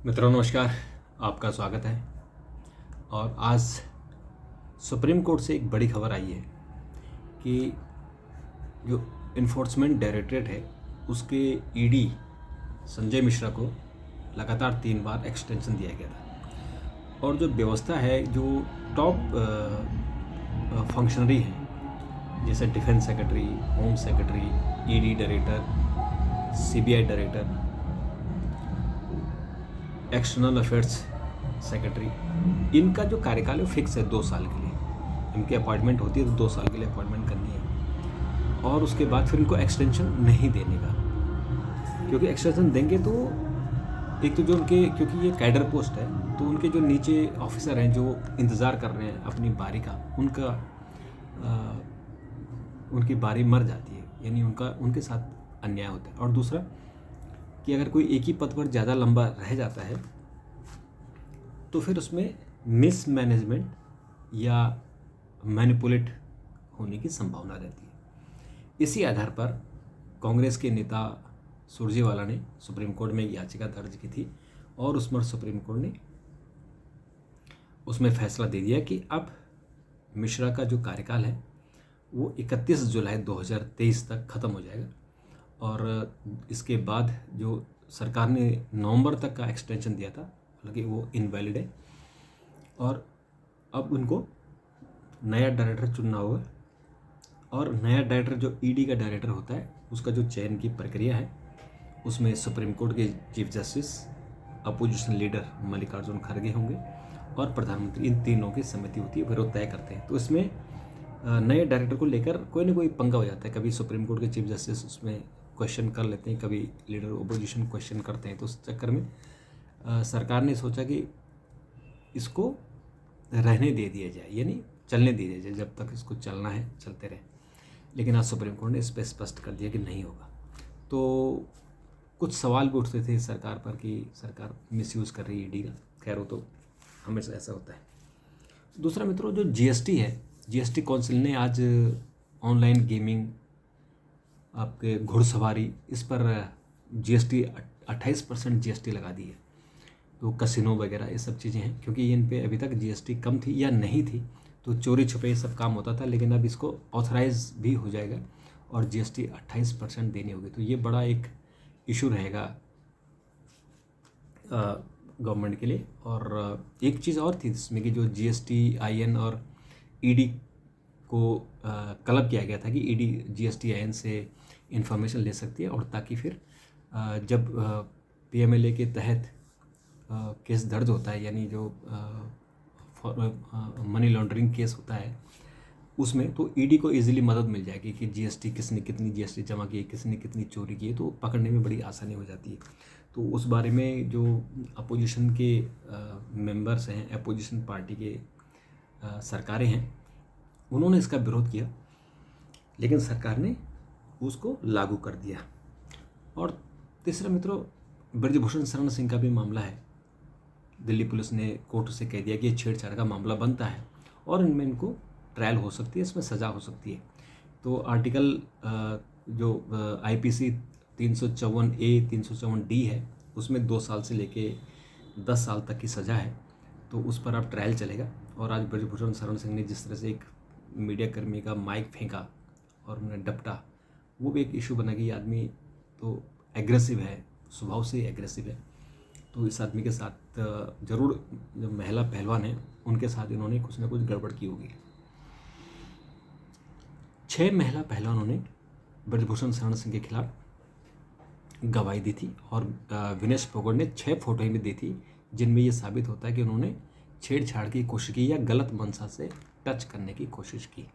मित्रों नमस्कार, आपका स्वागत है। और आज सुप्रीम कोर्ट से एक बड़ी खबर आई है कि जो इन्फोर्समेंट डायरेक्टरेट है उसके ईडी संजय मिश्रा को लगातार 3 बार एक्सटेंशन दिया गया था। और जो व्यवस्था है, जो टॉप फंक्शनरी हैं जैसे defence secretary, home secretary, ED director, CBI director, external affairs secretary, इनका जो कार्यकाल है फिक्स है 2 साल के लिए। इनकी अपॉइंटमेंट होती है तो 2 साल के लिए अपॉइंटमेंट करनी है और उसके बाद फिर इनको एक्सटेंशन नहीं देने का, क्योंकि एक्सटेंशन देंगे तो एक तो जो उनके, क्योंकि ये कैडर पोस्ट है तो उनके जो नीचे ऑफिसर हैं जो इंतज़ार कर रहे हैं अपनी बारी का, उनकी बारी मर जाती है, यानी उनके साथ अन्याय होता है। और दूसरा कि अगर कोई एक ही पद पर ज़्यादा लंबा रह जाता है तो फिर उसमें मिसमैनेजमेंट या मैनिपुलेट होने की संभावना रहती है। इसी आधार पर कांग्रेस के नेता सुरजेवाला ने सुप्रीम कोर्ट में एक याचिका दर्ज की थी और उस पर सुप्रीम कोर्ट ने उसमें फैसला दे दिया कि अब मिश्रा का जो कार्यकाल है वो 31 जुलाई 2023 तक ख़त्म हो जाएगा और इसके बाद जो सरकार ने नवंबर तक का एक्सटेंशन दिया था, हालांकि वो इनवैलिड है और अब उनको नया डायरेक्टर चुनना होगा। और नया डायरेक्टर जो ईडी का डायरेक्टर होता है उसका जो चयन की प्रक्रिया है उसमें सुप्रीम कोर्ट के chief justice, opposition leader Mallikarjun खड़गे होंगे और प्रधानमंत्री, इन तीनों की समिति होती है, फिर वो तय करते हैं। तो इसमें नए डायरेक्टर को लेकर कोई ना कोई पंगा हो जाता है। कभी सुप्रीम कोर्ट के चीफ जस्टिस उसमें क्वेश्चन कर लेते हैं, कभी लीडर ओपोजिशन क्वेश्चन करते हैं। तो उस चक्कर में सरकार ने सोचा कि इसको रहने दे दिया जाए, यानी चलने दे दिया जाए, जब तक इसको चलना है चलते रहे। लेकिन आज सुप्रीम कोर्ट ने इस पर स्पष्ट कर दिया कि नहीं होगा। तो कुछ सवाल भी उठते थे सरकार पर कि सरकार मिसयूज़ कर रही है ईडी का। खैर वो तो हमेशा ऐसा होता है। दूसरा मित्रों, जो जीएसटी है, जीएसटी काउंसिल ने आज ऑनलाइन गेमिंग, आपके घुड़सवारी, इस पर जीएसटी 28% जीएसटी लगा दी है। तो कसिनो वगैरह ये सब चीज़ें हैं, क्योंकि इन पे अभी तक जीएसटी कम थी या नहीं थी तो चोरी छुपे सब काम होता था, लेकिन अब इसको ऑथराइज भी हो जाएगा और जीएसटी 28% देनी होगी। तो ये बड़ा एक इशू रहेगा गवर्नमेंट के लिए। और एक चीज़ और थी जिसमें कि जो जीएसटी आईएन और ईडी को क्लब किया गया था कि ईडी जीएसटी आईएन से इंफॉर्मेशन ले सकती है, और ताकि फिर जब पीएमएलए के तहत केस दर्ज होता है, यानी जो मनी लॉन्ड्रिंग केस होता है उसमें, तो ईडी को इजीली मदद मिल जाएगी कि जीएसटी किसने कितनी जीएसटी जमा की है, किसने कितनी चोरी की है, तो पकड़ने में बड़ी आसानी हो जाती है। तो उस बारे में जो अपोजिशन के मेंबर्स हैं, अपोजिशन पार्टी के सरकारें हैं, उन्होंने इसका विरोध किया, लेकिन सरकार ने उसको लागू कर दिया। और तीसरा मित्रों, ब्रजभूषण शरण सिंह का भी मामला है। दिल्ली पुलिस ने कोर्ट से कह दिया कि ये छेड़छाड़ का मामला बनता है और इनमें इनको ट्रायल हो सकती है, इसमें सज़ा हो सकती है। तो आर्टिकल जो आईपीसी 354A 354D है उसमें 2 साल से लेके 10 साल तक की सज़ा है, तो उस पर अब ट्रायल चलेगा। और आज ब्रजभूषण शरण सिंह ने जिस तरह से एक मीडिया कर्मी का माइक फेंका और उन्हें डपटा, वो भी एक इशू बना कि आदमी तो एग्रेसिव है, स्वभाव से एग्रेसिव है। तो इस आदमी के साथ ज़रूर जो महिला पहलवान हैं उनके साथ इन्होंने कुछ ना कुछ गड़बड़ की होगी। 6 महिला पहलवानों ने ब्रजभूषण शरण सिंह के खिलाफ गवाही दी थी और विनेश फोगाट ने 6 फोटोएं भी दी थी जिनमें ये साबित होता है कि उन्होंने छेड़छाड़ की कोशिश की या गलत मंशा से टच करने की कोशिश की।